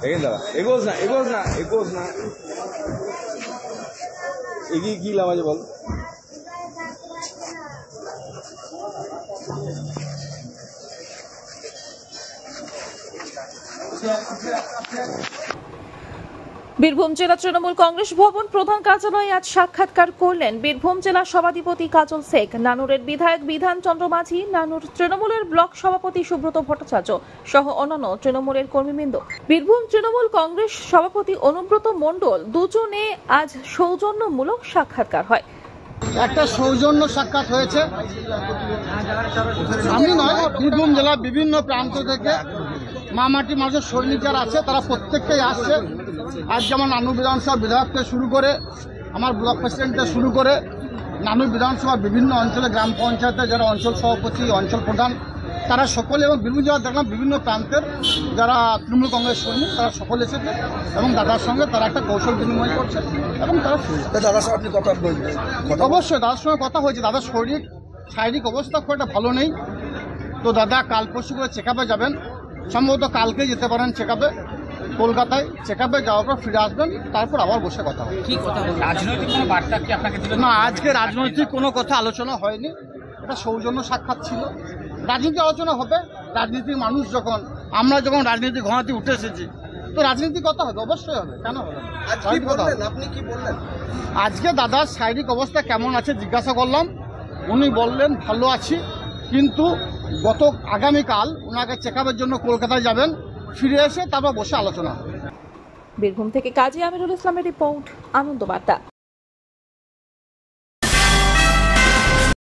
দেখেন দাদা এগোস না এগিয়ে কি লাভ আছে বল। বীরভূম জেলা তৃণমূল কংগ্রেস ভবন প্রধান কার্যালয়ে আজ সাক্ষাৎকার করলেন বীরভূম জেলা সভাধিপতি কাজল শেখ, নানুরের বিধায়ক বিধান চন্দ্র মাঝি, নানুর তৃণমূলের ব্লক সভাপতি সুব্রত ভট্টাচার্য সহ অন্যান্য তৃণমূলের কর্মীবৃন্দ। বীরভূম তৃণমূল কংগ্রেস সভাপতি অনুব্রত মণ্ডল দুজনে আজ সৌজন্যমূলক সাক্ষাৎকার হয়। একটা সৌজন্য সাক্ষাৎ হয়েছে। আমি নয়, বীরভূম জেলার বিভিন্ন প্রান্ত থেকে মামাটি মাঝে সৈনিক যারা আছে তারা প্রত্যেককেই আসছে। আজ যেমন নানুর বিধানসভা বিধায়ক থেকে শুরু করে আমার ব্লক প্রেসিডেন্ট থেকে শুরু করে নানুর বিধানসভা বিভিন্ন অঞ্চলে গ্রাম পঞ্চায়েতে যারা অঞ্চল সভাপতি, অঞ্চল প্রধান, তারা সকলে এবং বীরভূম জেলা দেখলাম বিভিন্ন প্রান্তের যারা তৃণমূল কংগ্রেস সৈনিক তারা সকলে এসেছে এবং দাদার সঙ্গে তারা একটা কৌশল বিনিময় করছে এবং তারা দাদার সঙ্গে আপনি কথা বলবেন? অবশ্যই দাদার সঙ্গে কথা হয়েছে। দাদার শারীরিক অবস্থা খুব একটা ভালো নেই, তো দাদা কাল পরশু করে চেক আপে যাবেন, সম্ভবত কালকেই যেতে পারেন চেক আপে কলকাতায়। চেক আপে যাওয়ার পর ফিরে আসবেন, তারপর আবার বসে কথা হবে। রাজনৈতিক কোনো বার্তা কি আপনাকে দিলেন? না, আজকে রাজনৈতিক কোনো কথা আলোচনা হয়নি, এটা সৌজন্য সাক্ষাৎ ছিল। রাজনীতি আলোচনা হবে, রাজনীতির মানুষ যখন, আমরা যখন রাজনীতি ঘনাতে উঠে এসেছি তো রাজনীতি কথা হবে, অবশ্যই হবে, কেন হবে না? আপনি কি বললেন? আজকে দাদার শারীরিক অবস্থা কেমন আছে জিজ্ঞাসা করলাম, উনি বললেন ভালো আছি, কিন্তু আগামীকাল ওনাকে চেক আপের জন্য কলকাতায় যাবেন, ফিরে এসে তারপর বসে আলোচনা হবে। বীরভূম থেকে কাজী আমিরুল ইসলামের রিপোর্ট, আনন্দ বার্তা।